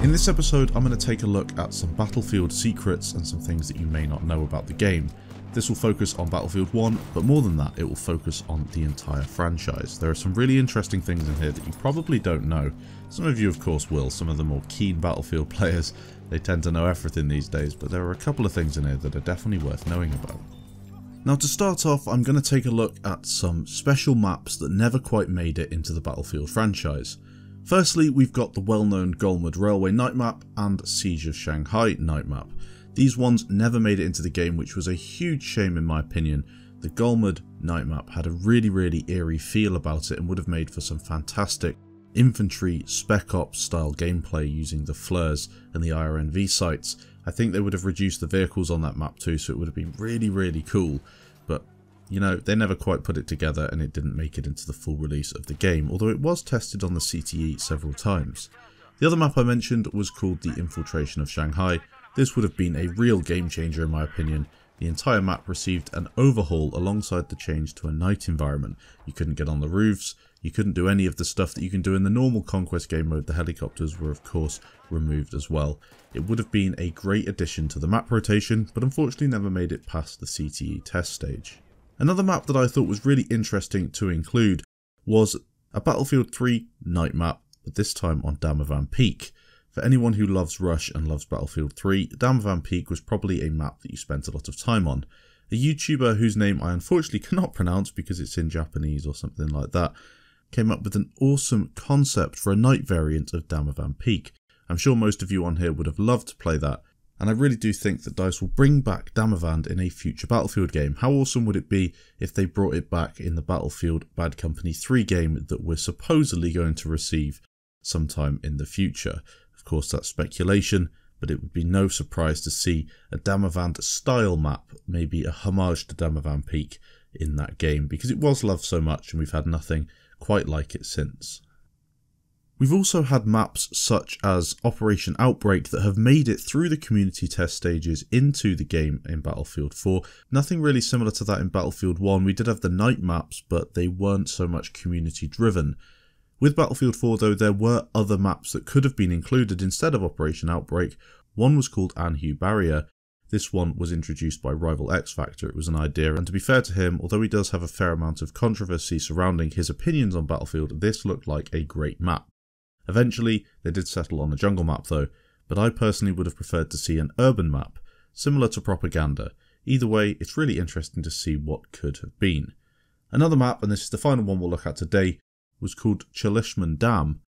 In this episode, I'm going to take a look at some Battlefield secrets and some things that you may not know about the game. This will focus on Battlefield 1, but more than that, it will focus on the entire franchise. There are some really interesting things in here that you probably don't know. Some of you, of course, will. Some of the more keen Battlefield players, they tend to know everything these days, but there are a couple of things in here that are definitely worth knowing about. Now, to start off, I'm going to take a look at some special maps that never quite made it into the Battlefield franchise. Firstly, we've got the well-known Golmud Railway night map and Siege of Shanghai night map. These ones never made it into the game, which was a huge shame in my opinion. The Golmud night map had a really eerie feel about it and would have made for some fantastic infantry spec ops style gameplay using the FLIRs and the IRNV sites. I think they would have reduced the vehicles on that map too, so it would have been really cool. But you know, they never quite put it together and it didn't make it into the full release of the game, although it was tested on the CTE several times. The other map I mentioned was called the Infiltration of Shanghai. This would have been a real game changer in my opinion. The entire map received an overhaul alongside the change to a night environment. You couldn't get on the roofs, you couldn't do any of the stuff that you can do in the normal Conquest game mode. The helicopters were of course removed as well. It would have been a great addition to the map rotation, but unfortunately never made it past the CTE test stage. Another map that I thought was really interesting to include was a Battlefield 3 night map, but this time on Damavand Peak. For anyone who loves Rush and loves Battlefield 3, Damavand Peak was probably a map that you spent a lot of time on. A YouTuber whose name I unfortunately cannot pronounce because it's in Japanese or something like that, came up with an awesome concept for a night variant of Damavand Peak. I'm sure most of you on here would have loved to play that, and I really do think that DICE will bring back Damavand in a future Battlefield game. How awesome would it be if they brought it back in the Battlefield Bad Company 3 game that we're supposedly going to receive sometime in the future? Of course, that's speculation, but it would be no surprise to see a Damavand style map, maybe a homage to Damavand Peak in that game, because it was loved so much and we've had nothing quite like it since. We've also had maps such as Operation Outbreak that have made it through the community test stages into the game in Battlefield 4. Nothing really similar to that in Battlefield 1. We did have the night maps, but they weren't so much community driven. With Battlefield 4 though, there were other maps that could have been included instead of Operation Outbreak. One was called Anhu Barrier. This one was introduced by Rival X Factor. It was an idea, and to be fair to him, although he does have a fair amount of controversy surrounding his opinions on Battlefield, this looked like a great map. Eventually, they did settle on a jungle map though, but I personally would have preferred to see an urban map, similar to Propaganda. Either way, it's really interesting to see what could have been. Another map, and this is the final one we'll look at today, was called Chalishman Dam.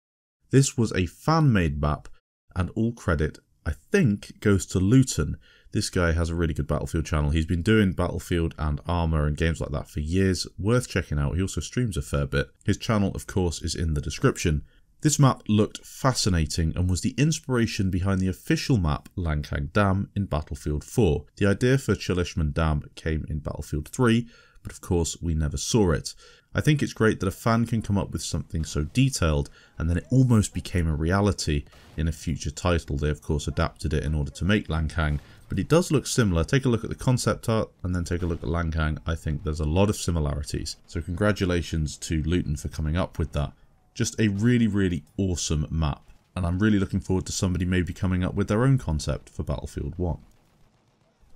This was a fan-made map, and all credit, I think, goes to Luton. This guy has a really good Battlefield channel. He's been doing Battlefield and Armour and games like that for years. Worth checking out. He also streams a fair bit. His channel, of course, is in the description. This map looked fascinating and was the inspiration behind the official map Langkang Dam in Battlefield 4. The idea for Chalishman Dam came in Battlefield 3, but of course we never saw it. I think it's great that a fan can come up with something so detailed and then it almost became a reality in a future title. They of course adapted it in order to make Langkang, but it does look similar. Take a look at the concept art and then take a look at Langkang. I think there's a lot of similarities. So congratulations to Luton for coming up with that. Just a really awesome map, and I'm really looking forward to somebody maybe coming up with their own concept for Battlefield 1.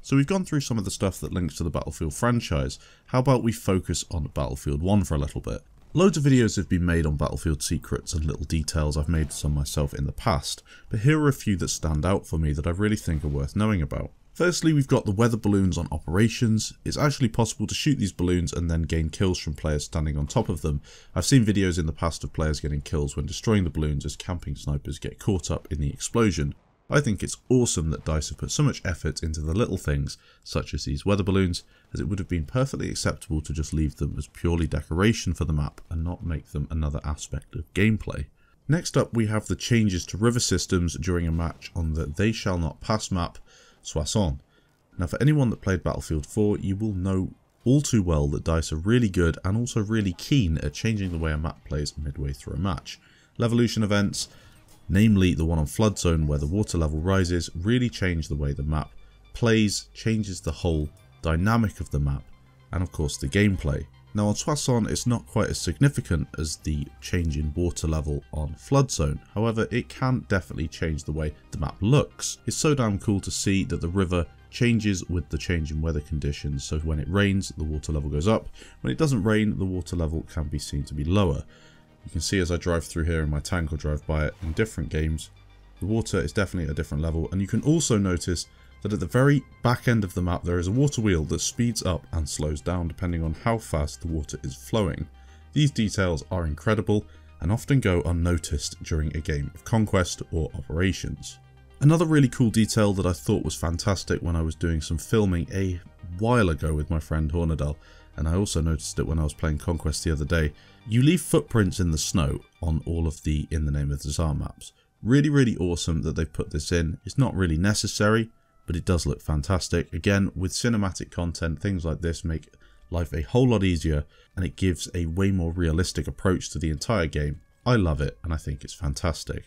So we've gone through some of the stuff that links to the Battlefield franchise. How about we focus on Battlefield 1 for a little bit? Loads of videos have been made on Battlefield secrets and little details. I've made some myself in the past, but here are a few that stand out for me that I really think are worth knowing about. Firstly, we've got the weather balloons on Operations. It's actually possible to shoot these balloons and then gain kills from players standing on top of them. I've seen videos in the past of players getting kills when destroying the balloons as camping snipers get caught up in the explosion. I think it's awesome that DICE have put so much effort into the little things, such as these weather balloons, as it would have been perfectly acceptable to just leave them as purely decoration for the map and not make them another aspect of gameplay. Next up, we have the changes to river systems during a match on the They Shall Not Pass map, Soissons. Now for anyone that played Battlefield 4, you will know all too well that DICE are really good and also really keen at changing the way a map plays midway through a match. Levolution events, namely the one on Flood Zone where the water level rises, really change the way the map plays, changes the whole dynamic of the map, and of course the gameplay. Now on Soissons it's not quite as significant as the change in water level on Flood Zone, however it can definitely change the way the map looks. It's so damn cool to see that the river changes with the change in weather conditions, so when it rains the water level goes up, when it doesn't rain the water level can be seen to be lower. You can see as I drive through here in my tank or drive by it in different games, the water is definitely at a different level, and you can also notice that at the very back end of the map there is a water wheel that speeds up and slows down depending on how fast the water is flowing. These details are incredible and often go unnoticed during a game of Conquest or Operations. Another really cool detail that I thought was fantastic when I was doing some filming a while ago with my friend Hornadell, and I also noticed it when I was playing Conquest the other day, you leave footprints in the snow on all of the In the Name of the Tsar maps. Really awesome that they've put this in. It's not really necessary, but it does look fantastic. Again, with cinematic content, things like this make life a whole lot easier, and it gives a way more realistic approach to the entire game. I love it, and I think it's fantastic.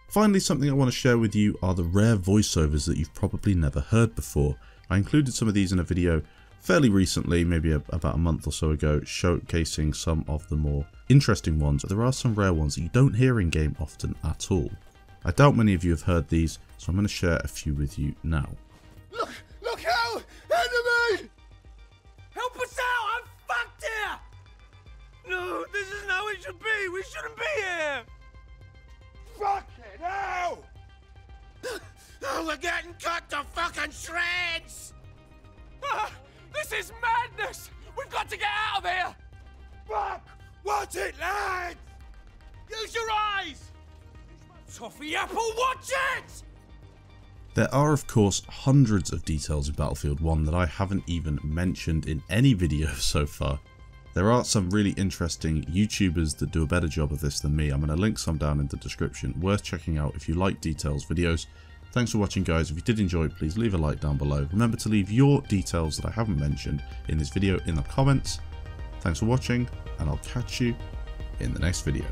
Finally, something I want to share with you are the rare voiceovers that you've probably never heard before. I included some of these in a video fairly recently, maybe about a month or so ago, showcasing some of the more interesting ones, but there are some rare ones that you don't hear in game often at all. I doubt many of you have heard these, so I'm going to share a few with you now. Look out! Enemy! Help us out! I'm fucked here! No, this isn't how it should be! We shouldn't be here! Fucking hell! Oh, we're getting cut to fucking shreds! This is madness! We've got to get out of here! Fuck! Watch it, lads! Use your eyes! Toffee apple, watch it! There are of course hundreds of details in Battlefield 1 that I haven't even mentioned in any video so far. There are some really interesting YouTubers that do a better job of this than me. I'm going to link some down in the description, worth checking out if you like details videos. Thanks for watching guys. If you did enjoy it, please leave a like down below. Remember to leave your details that I haven't mentioned in this video in the comments. Thanks for watching, and I'll catch you in the next video.